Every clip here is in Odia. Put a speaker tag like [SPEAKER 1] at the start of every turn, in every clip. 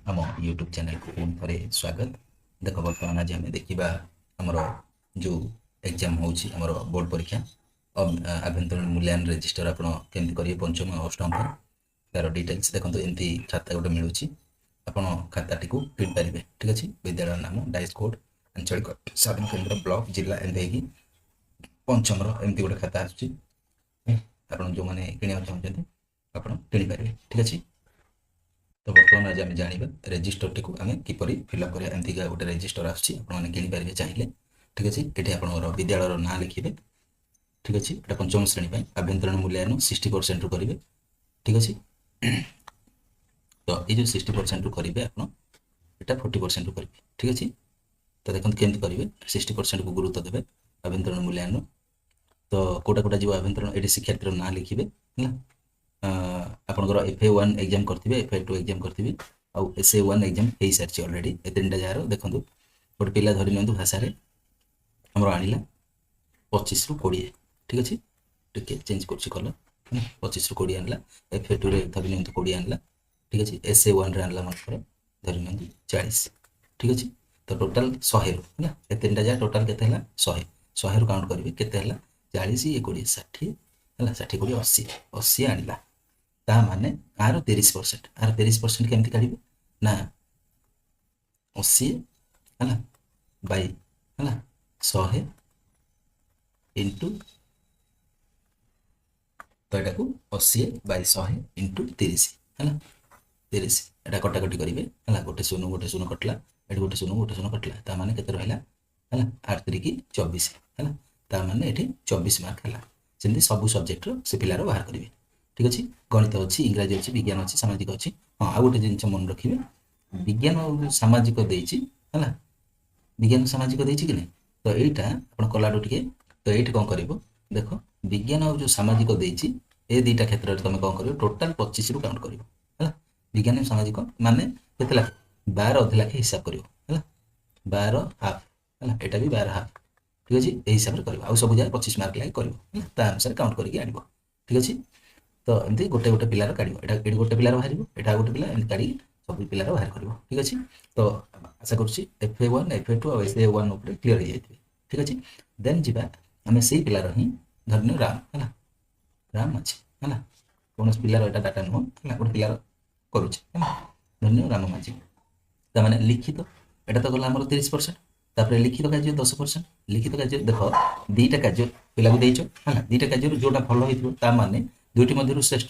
[SPEAKER 1] आम यूट्यूब चैनल को पुणी थे स्वागत। देख बर्तमान आज आम देखा आमर जो एग्जाम होमर बोर्ड परीक्षा आभ्यंतरण मूल्यांकन रजिस्टर आपड़ केमती करेंगे पंचम अष्टम तार डिटेल्स देखो एमती खाता गोटे मिलूँ आप खाताटी को फिल पारे। ठीक अच्छे विद्यालय नाम डाइस कोड आंचलिक स्वाधीन केन्द्र ब्लॉक जिला एमती पंचम एमती गोटे खाता आसूँ आप जो मैंने किणा चाहते आप किपारे। ठीक अच्छे तो बर्तमान आज आम जाना रेजिस्टर टी आम किपर फिलअप करें एमतीका गोटे रेजिस्टर आसने किपारे चाहिए। ठीक अच्छे ये आप विद्यालय ना लिखे। ठीक अच्छे ये पंचम श्रेणी आभ्यंतरण मूल्यांकन 60% रु करेंगे। ठीक अच्छे तो ये जो 60% रु करेंगे आप 40% रु करेंगे। ठीक अच्छे तो देखते केमती करेंगे 60% को गुरुत्व देवे आभ्यंतरण मूल्यांकन। तो कोटा कोटा जो आभ्यंतरण ये शिक्षार्थी ना लिखे है आपंकर FA1 एग्जाम करेंगे FA2 एग्जाम करेंगे आउ SA1 एग्जाम हो सारी अलरेडी ए तीन जार देखो गोटे पिला धरी नि भाषा आमर आनिला 25 रु 20। ठीक अच्छे टे चेंज कर कलर 25 रु 20 आनला FA2 धरी नि 20 आनला। ठीक अच्छे SA1 रे आनला मात्र धरी नि 40। ठीक अच्छे तो टोटाल 100 रु है ए तीन जार टोटाल के 100 रु काउंट करेंगे के 40 ये 20 60 है 60 20 80 80 आनला ताने आर 30% आर 30% केमती काढ़े ना 80 है बै है 100 इंटू तो यहाँ को 80 बै 100 इंटू 30 है 30 एटा कटाकटी करेंगे है गोटे शून्य कटला ये गोटे शून्य कटला ताने के रहा है 8 3 24 है ताने ये 24 मार्क है सेमती सब सब्जेक्ट से पिलार बाहर करेंगे। ठीक अच्छे गणित अच्छी इंग्राजी अच्छी विज्ञान अच्छी सामाजिक अच्छी हाँ आ गोटे जिन मन रखिए विज्ञान सामाजिक देती है विज्ञान सामाजिक देती कि नहीं तो यहाँ आप कलाटू टे तो ये कौन कर देख विज्ञान और जो सामाजिक देती ए दुईटा क्षेत्र में तुम कौन कर टोटाल 25 रु काउंट कर विज्ञान सामाजिक माने के 12 अध लाख हिसाब कर 12 हाफ है यहाँ भी 12 हाफ। ठीक अच्छे ये हिसाब से कर सब जगह 25 मार्क लगे कर अनुसार काउंट करके आन। ठीक अच्छे तो एमती गोटे गोटे पिलार काढ़ ये गोटे पिलार बाहर यहाँ गोटे पिला एमती काढ़ी सब पिलार बाहर कर। ठीक अच्छे तो आशा करुँच FA1 FA2 और SA1 उपर क्लीयर हो जाए। ठीक अच्छे देन जीवा आम से पिलार ही धरन राम है राम अच्छे है कौन पिलार यहाँ डाटा नुह है गोटे पिलार करुचे धरन राम माझी ताने लिखित यहाँ तो गला 30% तापर लिखित कार्य 10%। लिखित कार्य देख दुईटा कार्य पिला को देच है दुईटा कार्य जोटा भल होता माने दुईटी मध्य श्रेष्ठ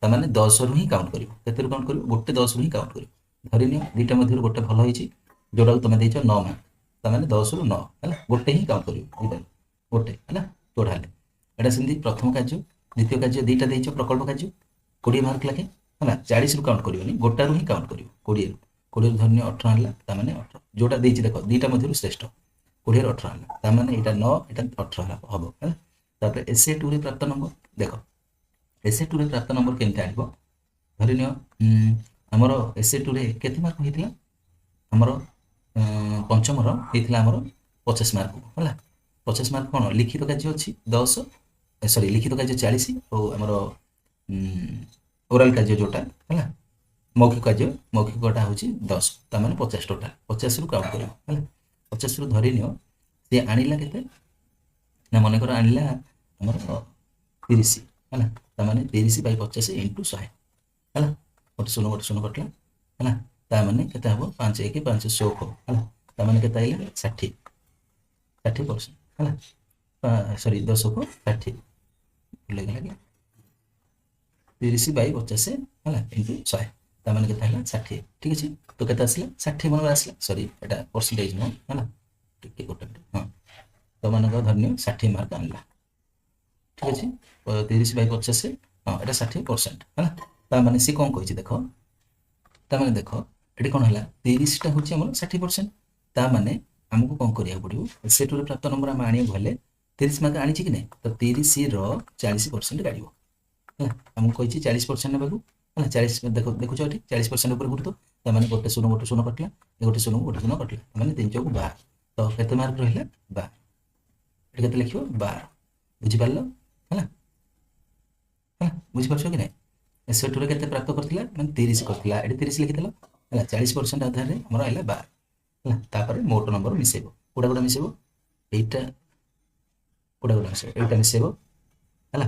[SPEAKER 1] ताने 10 रु ही काउंट कर काउंट कर गोटे 10 रु ही काउंट कर धरी नि दुईटा मध्य गोटे भल होती जोटा तुम देच 9 मार्क ताने 10 रु 9 है गोटे ही काउंट कर गोटे है जोड़ा यहाँ सेमती प्रथम कार्य द्वितीय कार्य दुईटा देच प्रकल्प कार्य 20 मार्क लगे है 40 रु काउंट कर गोटा रु ही काउंट कर 20 रु धरनी 18 आनला ताने 18 जोटा देख देख दुईटा मध्य श्रेष्ठ 20 रु 18 आनला ताने यहाँ 9 यहाँ 18 हम है तापर SA2 रे प्राप्त नंबर देख SA2 रे प्राप्त नंबर केमती आनिबो धरि नियो हमर SA2 रे केते मार्क होइतिला हमर पंचम रो होइतिला हमर 50 मार्क होला 50 मार्क कोन लिखित कार्य अछि 10 सॉरी लिखित कार्य 40 और हमर ओरल कार्य जोटा है मौखिक कार्य मौखिकटा हूँ 10 ताने 50 टोटाल 50 रु काउंट कर 50 रु धरी नियो सी आनिला केते ना मन कर आनिला हमर 30 है ताने 30 बै 50 इंटू 100 है गोटे शून्य कटला है ताने केते हम 5 1 5 16 है ताने केते आइले 60% है सॉरी 10 को 60 लगे 30 बै 50 है इंटू 100 ताने केते हला 60। ठीक अच्छे तो केते आसला 60 मन आसला सॉरी एटा परसेंटेज नो है टिके गोटे हाँ तो मन धन्य 60 मार्क आनला। ठीक अच्छे 30 बै 50 हाँ एटा 60% है ताने सी कौन कही देख ताने देख ये कौन है 30टा हूँ आम 60% ताने आमको कौन करा पड़ो SA2 प्राप्त नंबर आम आने 30 मार्क आनी कि नहीं तो 30 रो 40% काढ़ है आमको कही 40% ने है 40 देख देखुच ये 40% ऊपर गुरुत्व ताने गोटे शून्य कटला गोटे शून्य कटला मैंने 3 चौक 12 तो केते मार्क रहा 12 ये लिख 12 बुझीपार है बुझीपार कि नहीं SA2 रे केते प्राप्त करथिला मैंने 30 करथिला एडी 30 लिखिदेला ହେଲା 40% ଆଧାରରେ ଆମର ହେଲା 12 ହେଲା। ତାପରେ ମୋଟ ନମ୍ବର ମିଶେଇବ, କୋଉଟା କୋଉଟା ମିଶେଇବ, ଏଇଟା କୋଉଟା କୋଉଟା ମିଶେଇବ, ଏଇଟା ମିଶେଇବ ହେଲା।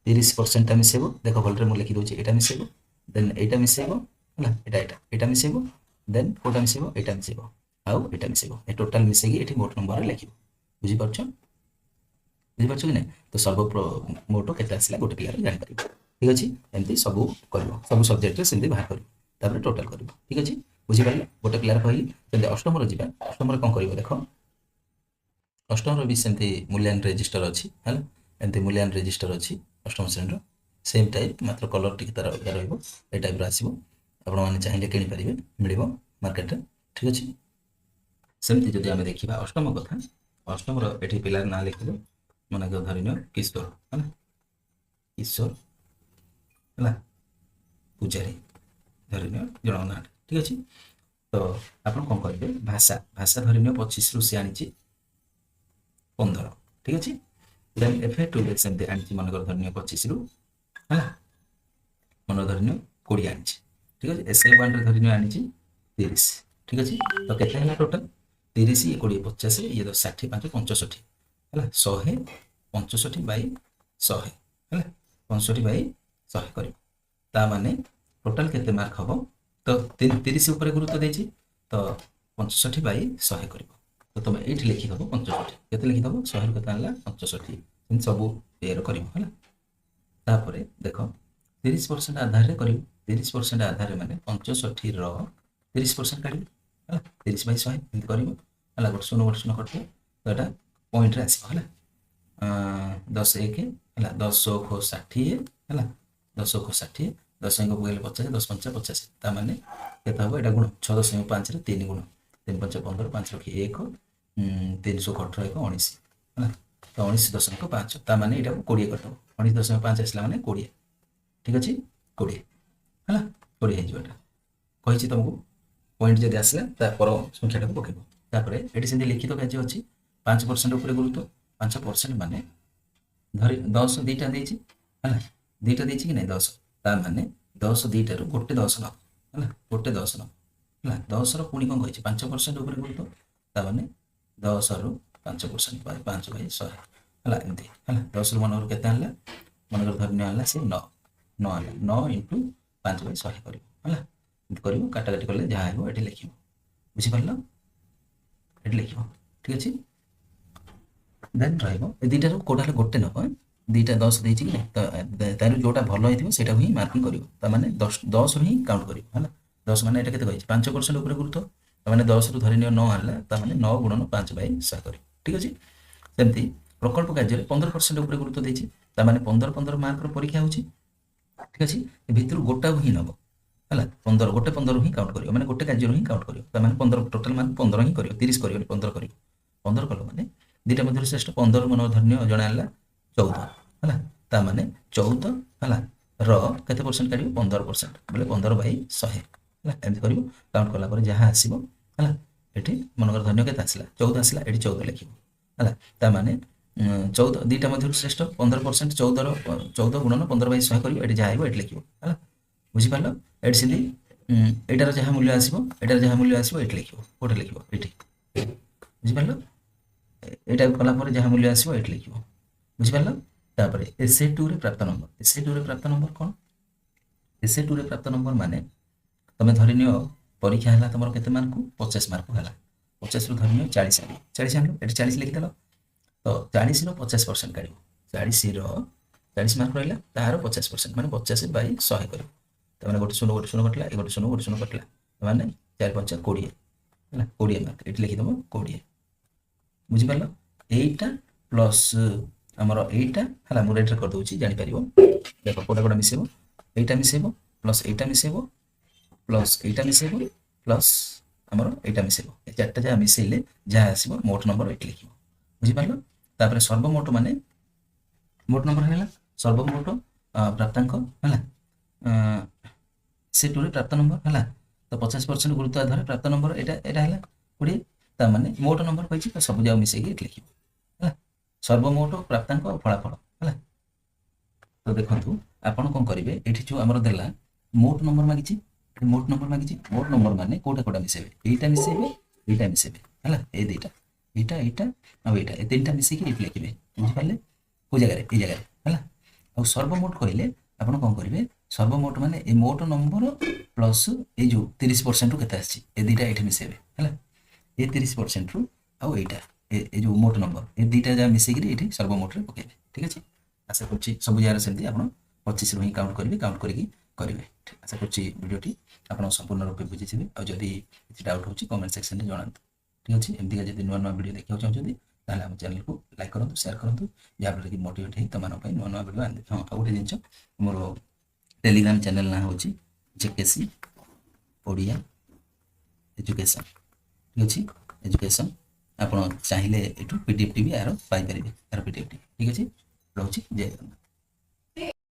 [SPEAKER 1] 30% ଟା ମିଶେଇବ, ଦେଖ ଭଲରେ ମୁଁ ଲେଖି ଦଉଛି, ଏଇଟା ମିଶେଇବ, ଦେନ୍ ଏଇଟା ମିଶେଇବ ହେଲା, ଏଇଟା ମିଶେଇବ, ଦେନ୍ କୋଉଟା ମିଶେଇବ, ଏଇଟା ମିଶେଇବ ଆଉ ଏଇଟା ମିଶେଇବ, ଏ ଟୋଟାଲ ମିଶେଇକି ଏଠି ମୋଟ ନମ୍ବରରେ ଲେଖିବ। ବୁଝିପାରୁଛ ବୁଝିପାରୁଛ କି ନାହିଁ? ତ ମୋଟ କେତେ ଆସିଲା ଗୋଟେ ପିଲାର ଜାଣିପାରିବ। ଠିକ ଅଛି, ଏମିତି ସବୁ କରିବ, ସବୁ ସବଜେକ୍ଟରେ ସେମିତି ବାହାର କରିବ, ତାପରେ ଟୋଟାଲ କରିବ। ଠିକ ଅଛି, ବୁଝିପାରିଲ? ଗୋଟେ ପିଲାର କହିଲି। ସେମିତି ଅଷ୍ଟମରେ ଯିବା, ଅଷ୍ଟମରେ କ'ଣ କରିବ ଦେଖ, ଅଷ୍ଟମର ବି ସେମିତି ମୂଲ୍ୟାୟନ ରେଜିଷ୍ଟର ଅଛି ହେଲା, ଏମିତି ମୂଲ୍ୟାୟନ ରେଜିଷ୍ଟର ଅଛି ଅଷ୍ଟମ ଶ୍ରେଣୀର, ସେମ୍ ଟାଇପ୍, ମାତ୍ର କଲର ଟିକେ ତାର ଅଲଗା ରହିବ, ଏ ଟାଇପ୍ର ଆସିବ। ଆପଣମାନେ ଚାହିଁଲେ କିଣିପାରିବେ, ମିଳିବ ମାର୍କେଟରେ। ଠିକ ଅଛି, ସେମିତି ଯଦି ଆମେ ଦେଖିବା ଅଷ୍ଟମ କଥା, ଅଷ୍ଟମର ଏଠି ପିଲାର ନାଁ ଲେଖିବ, ମନେକର ଧରିନିଅ କିଶୋର ହେଲା, କିଶୋର ହେଲା ପୂଜାରୀ, ଧରିନିଅ ଜଣଙ୍କ ନାଁଟା। ଠିକ ଅଛି, ତ ଆପଣ କ'ଣ କରିବେ, ଭାଷା ଭାଷା ଧରିନିଅ 25ରୁ ସେ ଆଣିଛି 15। ଠିକ ଅଛି, ଦେନ୍ ଏଫେ ଟୁ ସେମିତି ଆଣିଛି, ମନେକର ଧରିନିଅ 25ରୁ ହେଲା, ମନେକର ଧରିନିଅ 20 ଆଣିଛି। ଠିକ ଅଛି, ଏସ୍ଏଲ୍ 1ରେ ଧରିନିଅ ଆଣିଛି 30। ଠିକ ଅଛି, ତ କେତେ ହେଲା ଟୋଟାଲ, 30 ଇଏ 20 50, ଇଏ 60 5 65 ହେଲା, 100 65/100 ହେଲା, 65/100 କରିବ। ତା ମାନେ ଟୋଟାଲ କେତେ ମାର୍କ ହବ, ତ 30 ଉପରେ ଗୁରୁତ୍ୱ ଦେଇଛି, ତ 65/100 କରିବ। ତ ତମେ ଏଇଠି ଲେଖିଦେବ 65, କେତେ ଲେଖିଦେବ, 100ରୁ କେତେ ଆଣିଲା 65, ଏମିତି ସବୁ ଇଏର କରିବ ହେଲା। ତାପରେ ଦେଖ 30% ଆଧାରରେ କରିବ, 30% ଆଧାରରେ ମାନେ 65ର 30% କାଢ଼ିବ ହେଲା, 30/100 ଏମିତି କରିବ ହେଲା, ଗୋଟେ ଶୂନ କଟିବ, ତ ଏଇଟା ପଏଣ୍ଟରେ ଆସିବ ହେଲା, 10 1 ହେଲା, 10 × 60 ହେଲା, 10 × 60, 10 ଙ୍କ ପକେଇଲେ 50, 10 5 50, ତା ମାନେ କେତେ ହେବ, ଏଇଟା ଗୁଣ 6.5ରେ 3 ଗୁଣ 3 5 15, 5 ରଖି 1, 318 1 19 ହେଲା, ତ 19.5, ତା ମାନେ ଏଇଟାକୁ 20 କରିଦେବ, 19.5 ଆସିଲା ମାନେ 20। ଠିକ ଅଛି, 20 ହେଲା, 20 ହେଇଯିବ। ଏଇଟା କହିଛି ତୁମକୁ, ପଏଣ୍ଟ ଯଦି ଆସିଲା ତା ପର ସଂଖ୍ୟାଟାକୁ ପକେଇବ। ତାପରେ ଏଠି ସେମିତି ଲିଖିତ କାର୍ଯ୍ୟ ଅଛି, 5% ଉପରେ ଗୁରୁତ୍ୱ, 5% ମାନେ ଧରି 10 ଦୁଇଟା ଦେଇଛି ହେଲା, ଦୁଇଟା ଦେଇଛି କି ନାହିଁ 10, ତା ମାନେ 10 ଦୁଇଟାରୁ ଗୋଟେ 10 ନେବ ହେଲା, ଗୋଟେ 10 ନେବ ହେଲା, 10ର ପୁଣି କ'ଣ କହିଛି 5% ଉପରେ ଗୁରୁତ୍ୱ, ତା ମାନେ 10ରୁ 5% 5/100 ହେଲା, ଏମିତି ହେଲା। 10ରୁ ମନେକର କେତେ ଆଣିଲା, ମନେକର ଧରିନିଅ ଆଣିଲା ସେ 9 ଆଣିଲା, 9 × 5/100 କରିବ ହେଲା, ଏମିତି କରିବ, କାଟାକାଟି କଲେ ଯାହା ହେବ ଏଠି ଲେଖିବ। ବୁଝିପାରିଲ, ଏଠି ଲେଖିବ। ଠିକ ଅଛି, ଦେନ୍ ରହିବ ଏ ଦୁଇଟାରୁ କେଉଁଟା ହେଲେ ଗୋଟେ ନେବ, ଦୁଇଟା 10 ଦେଇଛି କି ନାହିଁ, ତ ତାର ଯେଉଁଟା ଭଲ ହେଇଥିବ ସେଇଟାକୁ ହିଁ ମାର୍କିଂ କରିବ, ତାମାନେ 10ରୁ ହିଁ କାଉଣ୍ଟ କରିବ ହେଲା। 10 ମାନେ ଏଇଟା କେତେ କହିଛି, 5% ଉପରେ ଗୁରୁତ୍ୱ, ତାମାନେ 10ରୁ ଧରିନିଅ 9 ଆଣିଲା, ତାମାନେ 9 × 5/100 କରିବ। ଠିକ ଅଛି, ସେମିତି ପ୍ରକଳ୍ପ କାର୍ଯ୍ୟରେ 15% ଉପରେ ଗୁରୁତ୍ୱ ଦେଇଛି, ତାମାନେ 15 ମାର୍କର ପରୀକ୍ଷା ହେଉଛି। ଠିକ ଅଛି, ଏ ଭିତରୁ ଗୋଟାକୁ ହିଁ ନେବ ହେଲା, 15 ଗୋଟେ 15 ହିଁ କାଉଣ୍ଟ କରିବ, ମାନେ ଗୋଟେ କାର୍ଯ୍ୟରୁ ହିଁ କାଉଣ୍ଟ କରିବ, ତାମାନେ 15 ଟୋଟାଲ ମାର୍କ 15 ହିଁ କରିବ, 30 କରିବନି, 15 କରିବ। 15 କଲ ମାନେ ଦୁଇଟା ମଧ୍ୟରୁ ଶ୍ରେଷ୍ଠ 15 ମନ ଧରିନିଅ ଜଣେ ଆଣିଲା 14 ହେଲା, ତା ମାନେ 14 ହେଲା ର କେତେ ପରସେଣ୍ଟ କାଢ଼ିବ, 15%, ବୋଲେ 15/100 ହେଲା, ଏମିତି କରିବ। କାଉଣ୍ଟ କଲା ପରେ ଯାହା ଆସିବ ହେଲା, ଏଠି ମନେକର ଧରିନିଅ କେତେ ଆସିଲା, 14 ଆସିଲା, ଏଠି 14 ଲେଖିବ ହେଲା, ତା ମାନେ 14 ଦୁଇଟା ମଧ୍ୟରୁ ଶ୍ରେଷ୍ଠ 15%, 14 ଗୁଣନ 15/100 କରିବ, ଏଠି ଯାହା ଆସିବ ଏଠି ଲେଖିବ ହେଲା। ବୁଝିପାରିଲ, ଏଠି ସେମିତି ଏଇଟାର ଯାହା ମୂଲ୍ୟ ଆସିବ, ଏଇଟାର ଯାହା ମୂଲ୍ୟ ଆସିବ ଏଠି ଲେଖିବ, କୋଉଠି ଲେଖିବ, ଏଠି। ବୁଝିପାରିଲ, ଏଇଟା କଲା ପରେ ଯାହା ମୂଲ୍ୟ ଆସିବ ଏଠି ଲେଖିବ। ବୁଝିପାରିଲ, ତାପରେ essay 2ରେ ପ୍ରାପ୍ତ ନମ୍ବର, essay 2ରେ ପ୍ରାପ୍ତ ନମ୍ବର କ'ଣ, essay 2ରେ ପ୍ରାପ୍ତ ନମ୍ବର ମାନେ ତମେ ଧରିନିଅ ପରୀକ୍ଷା ହେଲା ତମର କେତେ ମାର୍କ, 50 ମାର୍କ ହେଲା, 50ରୁ ଧରିନିଅ 40 ଆଣିବ, 40 ଆଣିବ, ଏଠି 40 ଲେଖିଦେଲ, ତ 40ର 50% କାଢ଼ିବ, 40ର 40 ମାର୍କ ରହିଲା, ତାହାର 50% ମାନେ 50/100 କରିବ, ତାମାନେ ଗୋଟେ ଶୂନ କଟିଲା, ଏ ଗୋଟେ ଶୂନ କଟିଲା, ମାନେ 4 5 20 ହେଲା, 20 ମାର୍କ ଏଠି ଲେଖିଦେବ 20। ବୁଝିପାରିଲ, এইটা ପ୍ଲସ୍ ଆମର এইটা ହେଲା, ମୁଁ ରେଟ୍ରେ କରିଦେଉଛି ଜାଣିପାରିବ, ଦେଖ କୋଉଟା କୋଉଟା ମିଶେଇବ, এইটা ମିଶେଇବ ପ୍ଲସ୍ এইଟା ମିଶେଇବ ପ୍ଲସ୍ এইଟା ମିଶେଇବ ପ୍ଲସ୍ ଆମର এইଟା ମିଶେଇବ, ଏ ଚାରିଟା ଯାହା ମିଶେଇଲେ ଯାହା ଆସିବ ମୋଟ ନମ୍ବର ଏଠି ଲେଖିବ। ବୁଝିପାରିଲ, ତାପରେ ସର୍ବମୋଟ ମାନେ ମୋଟ ନମ୍ବର ହେଲା ସର୍ବମୋଟ ପ୍ରାପ୍ତାଙ୍କ ହେଲା, ସେ 2ରେ ପ୍ରାପ୍ତ ନମ୍ବର ହେଲା, ତ 50% ଗୁରୁତ୍ୱ ଆଧାରରେ ପ୍ରାପ୍ତ ନମ୍ବର ଏଇଟା ହେଲା 20, ତା ମାନେ ମୋଟ ନମ୍ବର କହିଛି, ତ ସବୁ ଯାକ ମିଶେଇକି ଏଠି ଲେଖିବ ହେଲା, ସର୍ବମୋଟ ପ୍ରାପ୍ତାଙ୍କ ଆଉ ଫଳାଫଳ ହେଲା। ତ ଦେଖନ୍ତୁ ଆପଣ କ'ଣ କରିବେ, ଏଠି ଯେଉଁ ଆମର ଦେଲା ମୋଟ ନମ୍ବର ମାଗିଛି ମୋଟ ନମ୍ବର ମାଗିଛି। ମୋଟ ନମ୍ବର ମାନେ କୋଉଟା କୋଉଟା ମିଶେଇବେ, ଏଇଟା ମିଶେଇବେ ହେଲା, ଏଇ ଦୁଇଟା, ଏଇଟା ଆଉ ଏଇଟା, ଏ ତିନିଟା ମିଶେଇକି ଏଇଠି ଲେଖିବେ। ବୁଝିପାରିଲେ? କୋଉ ଜାଗାରେ, ଏଇ ଜାଗାରେ ହେଲା। ଆଉ ସର୍ବମୋଟ କହିଲେ ଆପଣ କ'ଣ କରିବେ, ସର୍ବମୋଟ ମାନେ ଏ ମୋଟ ନମ୍ବର ପ୍ଲସ୍ ଏଇ ଯେଉଁ 30%ରୁ କେତେ ଆସିଛି, ଏ ଦୁଇଟା ଏଇଠି ମିଶେଇବେ ହେଲା। ଏ 30%ରୁ ଆଉ ଏଇଟା ଏ ଯେଉଁ ମୋଟ ନମ୍ବର, ଏ ଦୁଇଟା ଯାହା ମିଶେଇକିରି ଏଇଠି ସର୍ବମୋଟରେ ପକେଇବେ। ଠିକ୍ ଅଛି। ଆଶା କରୁଛି ସବୁ ଜାଗାରେ ସେମିତି ଆପଣ 25ରୁ ହିଁ କାଉଣ୍ଟ କରିବେ, କାଉଣ୍ଟ କରିକି କରିବେ। ଆଶା କରୁଛି ଭିଡ଼ିଓଟି ଆପଣ ସମ୍ପୂର୍ଣ୍ଣ ରୂପେ ବୁଝିଥିବେ। ଆଉ ଯଦି କିଛି ଡାଉଟ୍ ହେଉଛି କମେଣ୍ଟ ସେକ୍ସନରେ ଜଣାନ୍ତୁ। ଠିକ୍ ଅଛି। ଏମିତିକା ଯଦି ନୂଆ ନୂଆ ଭିଡ଼ିଓ ଦେଖିବାକୁ ଚାହୁଁଛନ୍ତି ତାହେଲେ ଆମ ଚ୍ୟାନେଲକୁ ଲାଇକ୍ କରନ୍ତୁ, ସେୟାର କରନ୍ତୁ, ଯାହାଫଳରେ କି ମୋଟିଭେଟ୍ ହେଇ ତୁମମାନଙ୍କ ପାଇଁ ନୂଆ ନୂଆ ଭିଡ଼ିଓ ଆଣିବେ। ହଁ, ଆଉ ଗୋଟେ ଜିନିଷ, ମୋର ଟେଲିଗ୍ରାମ ଚ୍ୟାନେଲ ନାଁ ହେଉଛି ଜେକେସି ଓଡ଼ିଆ ଏଜୁକେସନ୍। ଠିକ୍ ଅଛି, ଏଜୁକେସନ୍। ଆପଣ ଚାହିଁଲେ ଏଠୁ PDF ଟି ବି ଏହାର ପାଇପାରିବେ, ଏହାର PDF ଟି। ଠିକ୍ ଅଛି, ରହୁଛି, ଜୟ ଜଗନ୍ନାଥ।